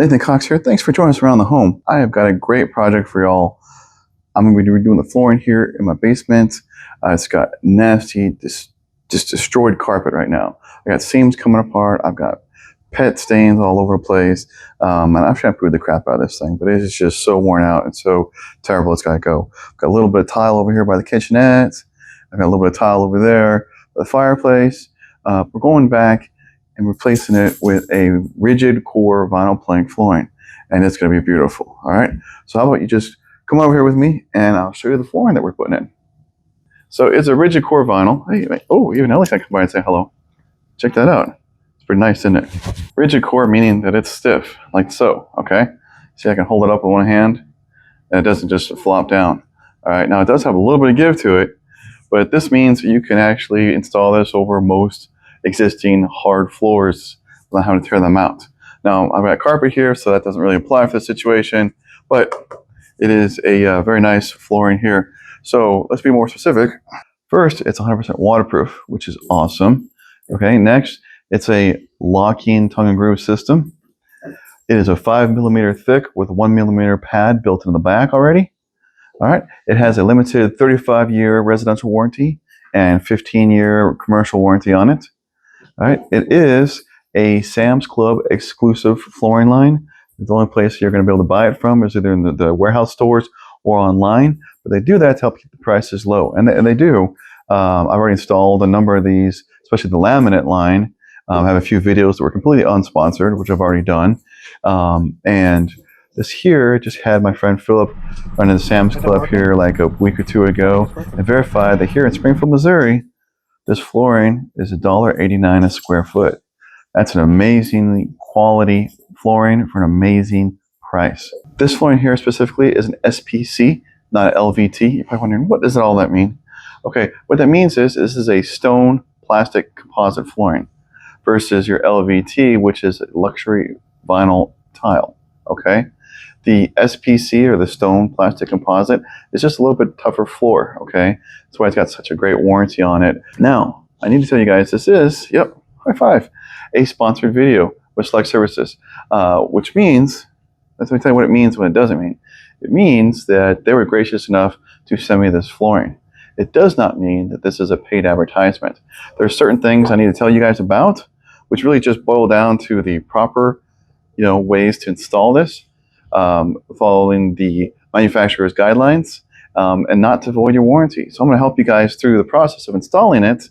Nathan Cox here. Thanks for joining us around the home. I have got a great project for y'all. I'm going to be redoing the flooring here in my basement. It's got nasty, just destroyed carpet right now. I got seams coming apart. I've got pet stains all over the place. And I've shampooed the crap out of this thing, but it is just so worn out and so terrible. It's got to go. I've got a little bit of tile over here by the kitchenette. I've got a little bit of tile over there by the fireplace. We're going back and replacing it with a rigid core vinyl plank flooring, and it's going to be beautiful. All right, so how about you just come over here with me and I'll show you the flooring that we're putting in. So it's a rigid core vinyl. Hey, oh, even Ellie's gonna come by and say hello. Check that out. It's pretty nice, isn't it? Rigid core meaning that it's stiff, like so. Okay, see, I can hold it up with one hand and it doesn't just flop down. All right, now it does have a little bit of give to it, but this means you can actually install this over most existing hard floors without having to tear them out. Now, I've got carpet here, so that doesn't really apply for this situation, but it is a very nice flooring here. So let's be more specific. First, it's 100% waterproof, which is awesome. Okay, next, it's a locking tongue and groove system. It is a 5mm thick with 1mm pad built in the back already. All right, it has a limited 35-year residential warranty and 15-year commercial warranty on it. All right, it is a Sam's Club exclusive flooring line. The only place you're going to be able to buy it from is either in the warehouse stores or online. But they do that to help keep the prices low, and they do. I've already installed a number of these, especially the laminate line. I have a few videos that were completely unsponsored, which I've already done. And this here just had my friend Philip run into Sam's Club here like a week or two ago and verified that here in Springfield, Missouri, this flooring is $1.89 a square foot. That's an amazingly quality flooring for an amazing price. This flooring here specifically is an SPC, not an LVT. You're probably wondering, what does all that mean? Okay, what that means is this is a stone plastic composite flooring versus your LVT, which is a luxury vinyl tile. Okay, the SPC, or the stone plastic composite, is just a little bit tougher floor. Okay, that's why it's got such a great warranty on it. Now, I need to tell you guys, this is, yep, high five, a sponsored video with Select Services, which means, let me tell you what it means when it doesn't mean. It means that they were gracious enough to send me this flooring. It does not mean that this is a paid advertisement. There are certain things I need to tell you guys about, which really just boil down to the proper, ways to install this, following the manufacturer's guidelines, and not to void your warranty. So I'm going to help you guys through the process of installing it,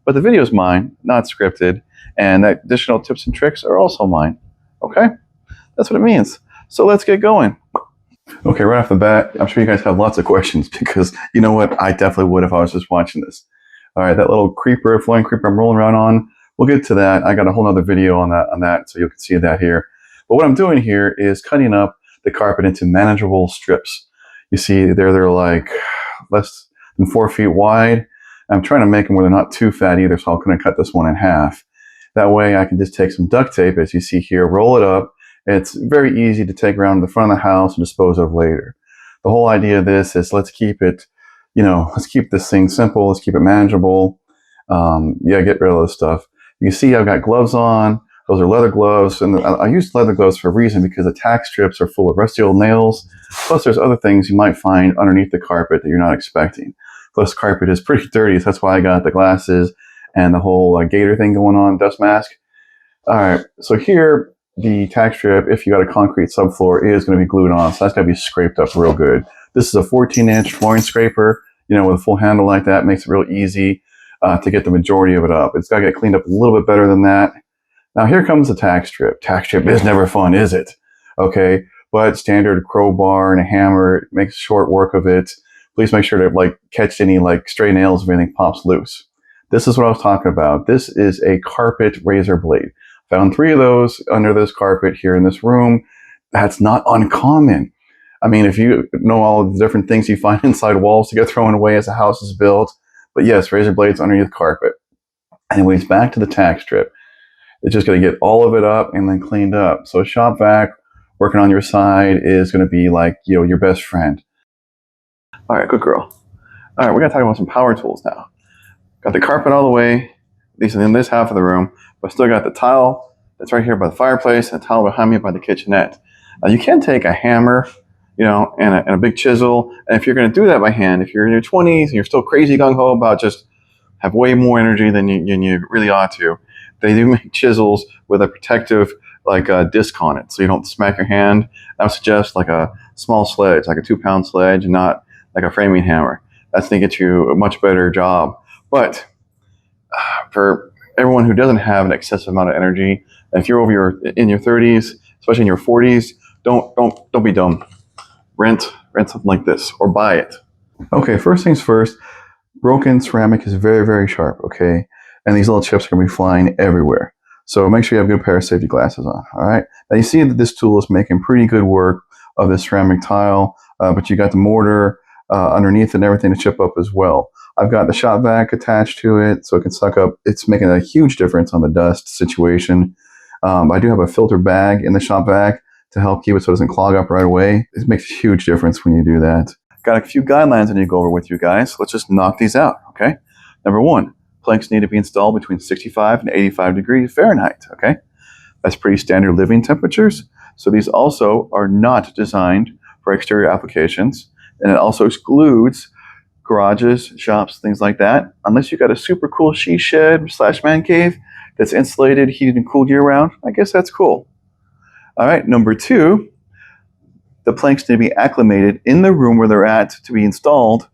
but the video is mine, not scripted, and the additional tips and tricks are also mine. Okay? That's what it means. So let's get going. Okay, right off the bat, I'm sure you guys have lots of questions because you know what? I definitely would if I was just watching this. All right, that little flooring creeper I'm rolling around on, we'll get to that. I got a whole other video on that, so you can see that here. But what I'm doing here is cutting up the carpet into manageable strips. You see they're like less than 4 feet wide. I'm trying to make them where they're not too fat either, so I'm going to cut this one in half. That way I can just take some duct tape, as you see here, roll it up. It's very easy to take around the front of the house and dispose of later. The whole idea of this is let's keep it, let's keep this thing simple. Let's keep it manageable. Get rid of this stuff. You can see I've got gloves on. Those are leather gloves, and I use leather gloves for a reason because the tack strips are full of rusty old nails. Plus, there's other things you might find underneath the carpet that you're not expecting. Plus, carpet is pretty dirty, so that's why I got the glasses and the whole gator thing going on, dust mask. All right, so here, the tack strip, if you got a concrete subfloor, is going to be glued on, so that's got to be scraped up real good. This is a 14-inch flooring scraper, with a full handle like that, makes it real easy to get the majority of it up. It's got to get cleaned up a little bit better than that. Now here comes the tack strip. Tack strip is never fun, is it? Okay, but standard crowbar and a hammer makes short work of it. Please make sure to catch any stray nails if anything pops loose. This is what I was talking about. This is a carpet razor blade. Found 3 of those under this carpet here in this room. That's not uncommon. I mean, if you know all the different things you find inside walls to get thrown away as a house is built. But yes, razor blades underneath carpet. Anyways, back to the tack strip. It's just going to get all of it up and then cleaned up. So shop vac working on your side is going to be like, your best friend. All right, good girl. All right, we're going to talk about some power tools now. Got the carpet all the way, at least in this half of the room, but still got the tile It's right here by the fireplace, and a towel behind me by the kitchenette. Now you can take a hammer, and a big chisel. And if you're going to do that by hand, if you're in your 20s and you're still crazy gung-ho about just have way more energy than you really ought to, they do make chisels with a protective disc on it, so you don't smack your hand. I would suggest like a small sledge, like a 2-pound sledge, and not like a framing hammer. That's going to get you a much better job. But for everyone who doesn't have an excessive amount of energy, if you're in your 30s, especially in your 40s, don't be dumb. Rent something like this or buy it. Okay, first things first, broken ceramic is very, very sharp, okay? And these little chips are going to be flying everywhere. So make sure you have a good pair of safety glasses on, all right? Now you see that this tool is making pretty good work of this ceramic tile, but you got the mortar underneath and everything to chip up as well. I've got the shop vac attached to it so it can suck up. It's making a huge difference on the dust situation. I do have a filter bag in the shop vac to help keep it so it doesn't clog up right away. It makes a huge difference when you do that. Got a few guidelines I need to go over with you guys. Let's just knock these out, okay? Number 1, planks need to be installed between 65 and 85 degrees Fahrenheit, okay? That's pretty standard living temperatures. So these also are not designed for exterior applications, and it also excludes garages, shops, things like that. Unless you got a super cool she shed / man cave that's insulated, heated, and cooled year round, I guess that's cool. All right, number 2, the planks need to be acclimated in the room where they're at to be installed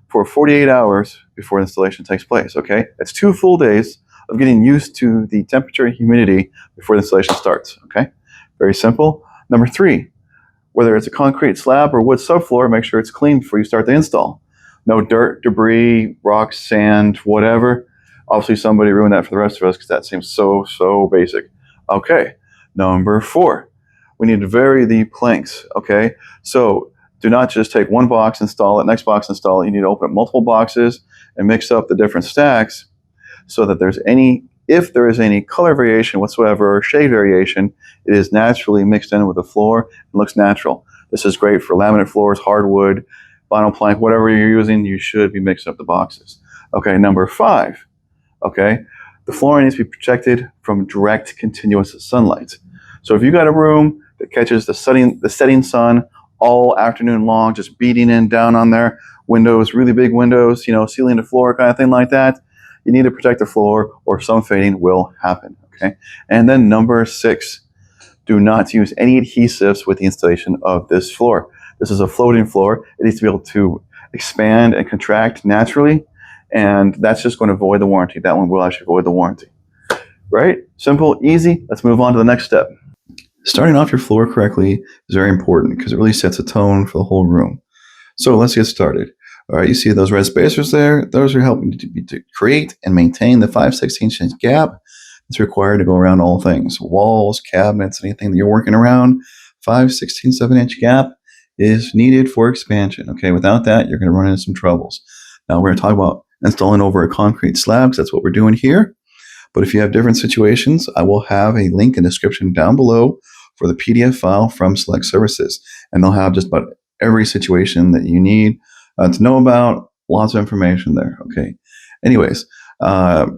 for 48 hours before installation takes place, okay? That's 2 full days of getting used to the temperature and humidity before the installation starts, okay? Very simple. Number 3, whether it's a concrete slab or wood subfloor, make sure it's clean before you start the install. No dirt, debris, rocks, sand, whatever. Obviously, somebody ruined that for the rest of us because that seems so basic. Okay, number 4, we need to vary the planks, okay? So do not just take one box, install it, next box, install it. You need to open up multiple boxes and mix up the different stacks so that if there is any color variation whatsoever or shade variation, it is naturally mixed in with the floor and looks natural. This is great for laminate floors, hardwood, vinyl plank, whatever you're using, you should be mixing up the boxes. Okay, number 5, okay, the flooring needs to be protected from direct continuous sunlight. So if you got a room that catches the setting sun all afternoon long, just beating down on their windows, really big windows, ceiling to floor kind of thing like that, you need to protect the floor or some fading will happen, okay? And then number 6, do not use any adhesives with the installation of this floor. This is a floating floor. It needs to be able to expand and contract naturally, and that's just going to void the warranty. That one will actually void the warranty. Right? Simple, easy. Let's move on to the next step. Starting off your floor correctly is very important because it really sets a tone for the whole room. So let's get started. All right, you see those red spacers there? Those are helping to create and maintain the 5/16 inch gap that's required to go around all things. Walls, cabinets, anything that you're working around, 5/16 inch gap is needed for expansion. Okay, without that, you're going to run into some troubles. Now we're going to talk about installing over a concrete slab because that's what we're doing here. But if you have different situations, I will have a link in the description down below for the PDF file from Select Services. And they'll have just about every situation that you need to know about. Lots of information there. Okay. Anyways,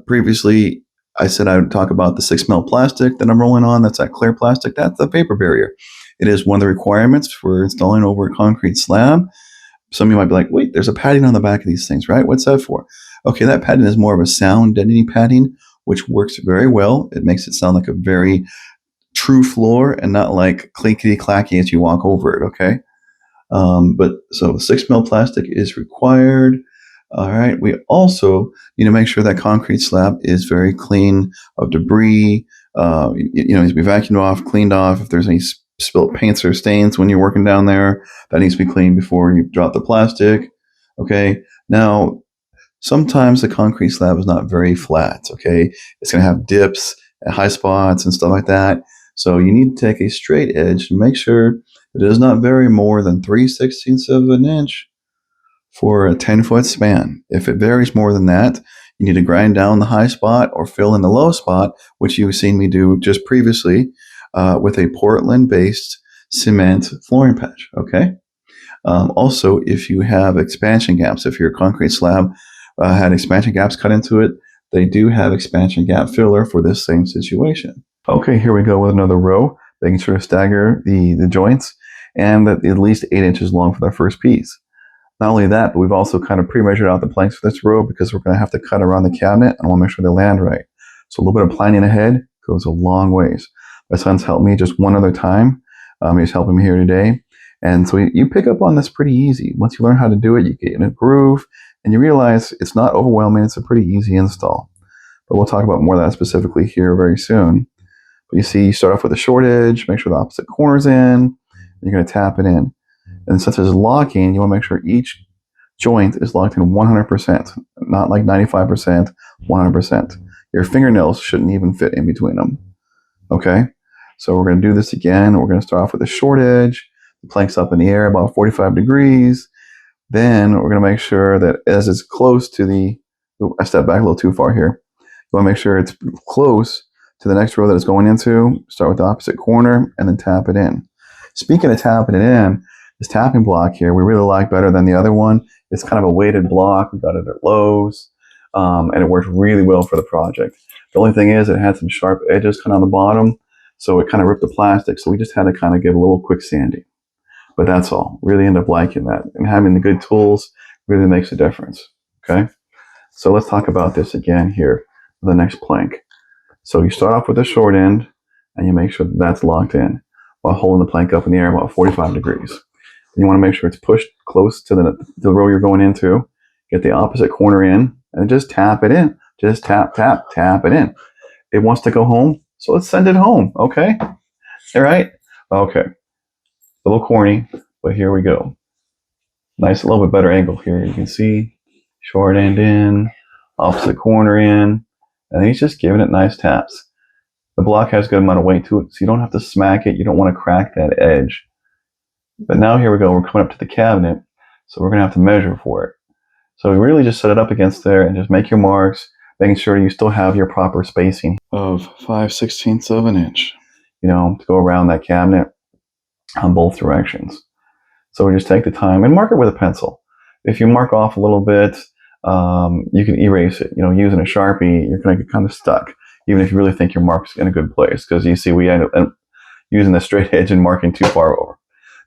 previously I said I would talk about the 6mm plastic that I'm rolling on. That's that clear plastic. That's the vapor barrier. It is one of the requirements for installing over a concrete slab. Some of you might be like, wait, there's a padding on the back of these things, right? What's that for? Okay, that padding is more of a sound deadening padding, which works very well. It makes it sound like a very true floor and not like clickety clacky as you walk over it, okay? But so 6mm plastic is required. All right, we also need to make sure that concrete slab is very clean of debris. It needs to be vacuumed off, cleaned off. If there's any spilled paints or stains when you're working down there, that needs to be cleaned before you drop the plastic. Okay, now sometimes the concrete slab is not very flat. Okay, it's going to have dips and high spots and stuff like that. So you need to take a straight edge to make sure it does not vary more than 3/16 inch for a 10-foot span. If it varies more than that, you need to grind down the high spot or fill in the low spot, which you've seen me do just previously with a Portland-based cement flooring patch, okay? Also, if you have expansion gaps, if your concrete slab had expansion gaps cut into it, they do have expansion gap filler for this same situation. Okay, here we go with another row, making sure to stagger the joints and that at least 8 inches long for that first piece. Not only that, but we've also kind of pre-measured out the planks for this row because we're going to have to cut around the cabinet and I want to make sure they land right. So a little bit of planning ahead goes a long ways. My son's helped me just one other time. He's helping me here today. And so you pick up on this pretty easy. Once you learn how to do it, you get in a groove and you realize it's not overwhelming. It's a pretty easy install. But we'll talk about more of that specifically here very soon. But you see, you start off with a short edge, make sure the opposite corner's in, and you're going to tap it in. And since it's locking, you want to make sure each joint is locked in 100%, not like 95%, 100%. Your fingernails shouldn't even fit in between them. Okay? So we're going to do this again. We're going to start off with a short edge. The plank's up in the air about 45 degrees. Then we're going to make sure that as it's close to the, I stepped back a little too far here. You want to make sure it's close to the next row that it's going into. Start with the opposite corner and then tap it in. Speaking of tapping it in, this tapping block here, we really like better than the other one. It's kind of a weighted block. We got it at Lowe's, and it worked really well for the project. The only thing is it had some sharp edges kind of on the bottom, so it kind of ripped the plastic, so we just had to kind of give a little quick sanding. But that's all. Really end up liking that. And having the good tools really makes a difference, okay? So let's talk about this again here, the next plank. So you start off with the short end, and you make sure that that's locked in while holding the plank up in the air about 45 degrees. And you want to make sure it's pushed close to the row you're going into. Get the opposite corner in, and just tap it in. Just tap, tap, tap it in. It wants to go home, so let's send it home, okay? All right? Okay. A little corny, but here we go. Nice, a little bit better angle here. You can see short end in, opposite corner in, and he's just giving it nice taps. The block has a good amount of weight to it, so you don't have to smack it. You don't want to crack that edge. But now here we go. We're coming up to the cabinet, so we're going to have to measure for it. So we really just set it up against there and just make your marks, making sure you still have your proper spacing of 5/16 of an inch, to go around that cabinet on both directions. So we just take the time and mark it with a pencil. If you mark off a little bit, you can erase it. Using a Sharpie, you're going to get kind of stuck, even if you really think your mark's in a good place, because you see we end up using the straight edge and marking too far over.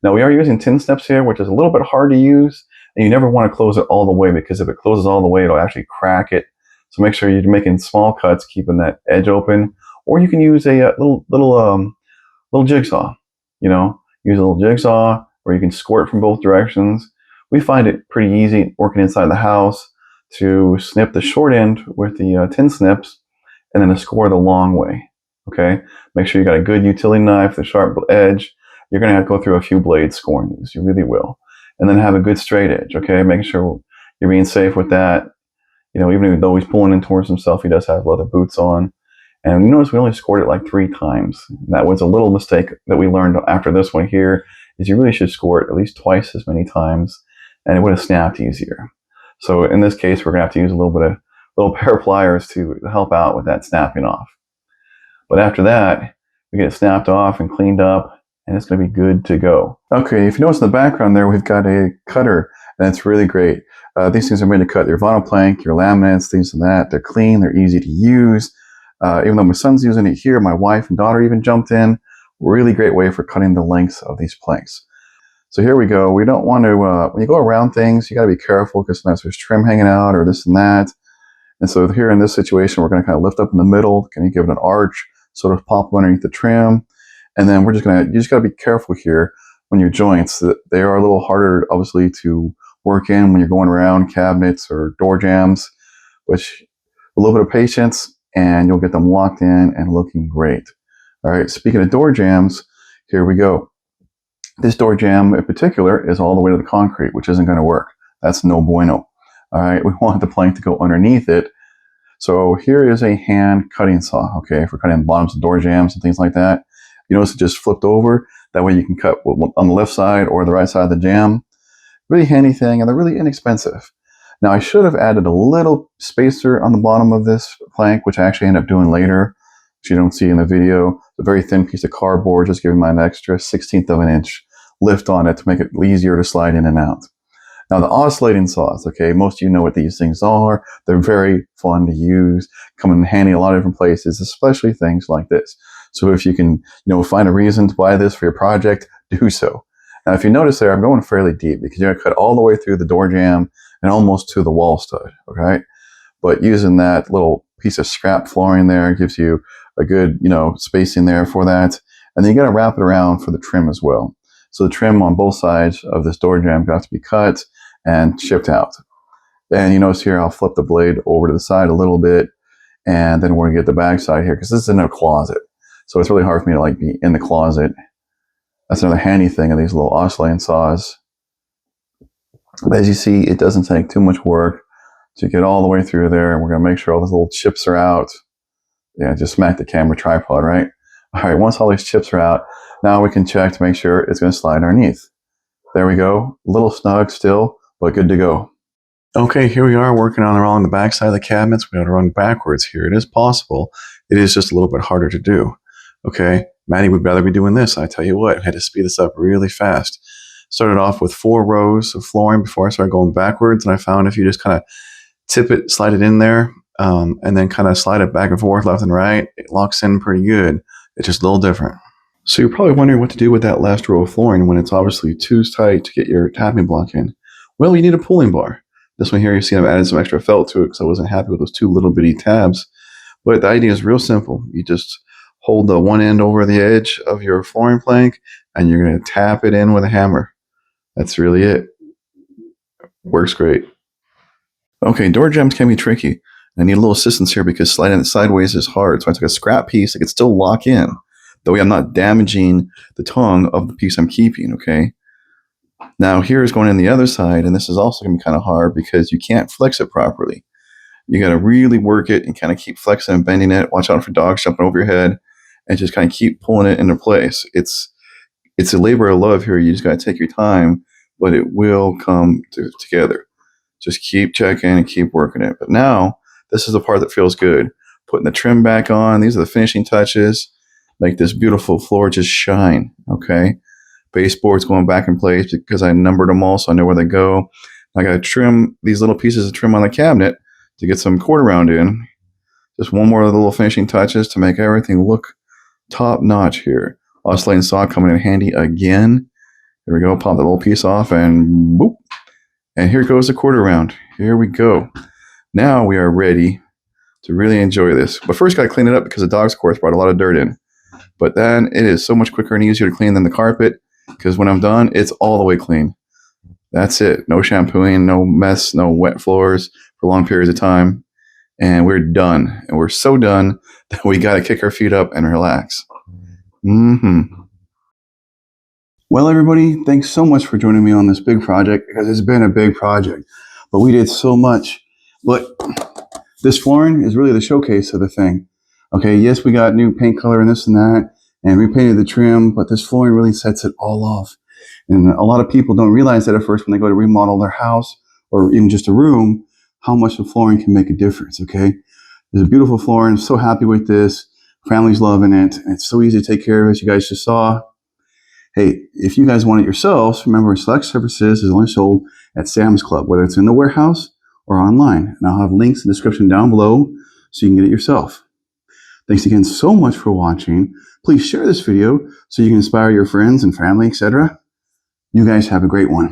Now we are using tin snips here, which is a little bit hard to use, and you never want to close it all the way, because if it closes all the way, it'll actually crack it. So make sure you're making small cuts, keeping that edge open, or you can use a little jigsaw. Use a little jigsaw, or you can squirt from both directions. We find it pretty easy working inside the house to snip the short end with the tin snips, and then to score the long way. Okay, make sure you got a good utility knife, the sharp edge. You're going to have to go through a few blades scoring these. You really will. And then have a good straight edge, okay? Making sure you're being safe with that. Even though he's pulling in towards himself, he does have leather boots on. And you notice we only scored it like 3 times. And that was a little mistake that we learned after this one here, is you really should score it at least twice as many times, and it would have snapped easier. So in this case, we're going to have to use a little pair of pliers to help out with that snapping off. But after that, we get it snapped off and cleaned up, and it's going to be good to go. Okay, if you notice in the background there, we've got a cutter, and it's really great. These things are made to cut your vinyl plank, your laminates, things like that. They're clean, they're easy to use. Even though my son's using it here, my wife and daughter even jumped in. Really great way for cutting the lengths of these planks. So here we go. We don't want to, when you go around things, you got to be careful, because sometimes there's trim hanging out or this and that. And so here in this situation, we're going to kind of lift up in the middle, kind of give it an arch, sort of pop underneath the trim. And then you just got to be careful here when your joints, that they are a little harder, obviously, to work in when you're going around cabinets or door jambs, which a little bit of patience and you'll get them locked in and looking great. All right, speaking of door jambs, here we go. This door jamb in particular is all the way to the concrete, which isn't going to work. That's no bueno. All right, we want the plank to go underneath it. So here is a hand cutting saw, okay, for cutting bottoms of door jambs and things like that. You notice it just flipped over. That way you can cut on the left side or the right side of the jamb. Really handy thing, and they're really inexpensive. Now I should have added a little spacer on the bottom of this plank, which I actually end up doing later, which you don't see in the video. A very thin piece of cardboard, just giving me an extra 1/16 of an inch lift on it to make it easier to slide in and out. Now the oscillating saws, okay, most of you know what these things are. They're very fun to use, come in handy a lot of different places, especially things like this. So if you can, find a reason to buy this for your project, do so. Now, if you notice there, I'm going fairly deep because you're going to cut all the way through the door jamb and almost to the wall stud, okay? But using that little piece of scrap flooring there gives you a good, spacing there for that. And then you got to wrap it around for the trim as well. So the trim on both sides of this door jamb got to be cut and shipped out. And you notice here, I'll flip the blade over to the side a little bit, and then we're gonna get the back side here because this is in a closet. So it's really hard for me to be in the closet. That's another handy thing of these little oscillating saws. But as you see, it doesn't take too much work to get all the way through there. And we're gonna make sure all those little chips are out. Yeah, just smack the camera tripod, right? All right, once all these chips are out, now we can check to make sure it's gonna slide underneath. There we go, a little snug still, but good to go. Okay, here we are working on along the back side of the cabinets. We got to run backwards here. It is possible. It is just a little bit harder to do. Okay, Maddie would rather be doing this. I tell you what, I had to speed this up really fast. Started off with 4 rows of flooring before I started going backwards, and I found if you just kind of tip it, slide it in there, and then kind of slide it back and forth, left and right, it locks in pretty good. It's just a little different. So you're probably wondering what to do with that last row of flooring when it's obviously too tight to get your tapping block in. Well, you need a pulling bar. This one here, you see I've added some extra felt to it because I wasn't happy with those 2 little bitty tabs. But the idea is real simple. You just hold the one end over the edge of your flooring plank, and you're going to tap it in with a hammer. That's really it. Works great. Okay, door jambs can be tricky. I need a little assistance here because sliding it sideways is hard. So I took a scrap piece that could still lock in. That way I'm not damaging the tongue of the piece I'm keeping, okay? Now here is going in the other side, and this is also going to be kind of hard because you can't flex it properly. You got to really work it and kind of keep flexing and bending it. Watch out for dogs jumping over your head, and just kind of keep pulling it into place. It's a labor of love here. You just got to take your time, but it will come together. Just keep checking and keep working it. But now this is the part that feels good. Putting the trim back on. These are the finishing touches. Make this beautiful floor just shine. Okay. Baseboards going back in place because I numbered them all, so I know where they go. I got to trim these little pieces of trim on the cabinet to get some quarter round in. Just one more little finishing touches to make everything look top notch here. Oscillating saw coming in handy again. There we go. Pop that little piece off and boop. And here goes the quarter round. Here we go. Now we are ready to really enjoy this. But first, got to clean it up because the dogs, of course, brought a lot of dirt in. But then it is so much quicker and easier to clean than the carpet. Because when I'm done, it's all the way clean. That's it. No shampooing, no mess, no wet floors for long periods of time. And we're done. And we're so done that we got to kick our feet up and relax. Well, everybody, thanks so much for joining me on this big project because it's been a big project. But we did so much. But this flooring is really the showcase of the thing. Okay, yes, we got new paint color and this and that. And repainted the trim, but this flooring really sets it all off. And a lot of people don't realize that at first when they go to remodel their house or even just a room, how much the flooring can make a difference, okay? There's a beautiful flooring. I'm so happy with this. Family's loving it. And it's so easy to take care of, as you guys just saw. Hey, if you guys want it yourselves, remember select services is only sold at Sam's Club, whether it's in the warehouse or online. And I'll have links in the description down below so you can get it yourself. Thanks again so much for watching. Please share this video so you can inspire your friends and family, etc. You guys have a great one.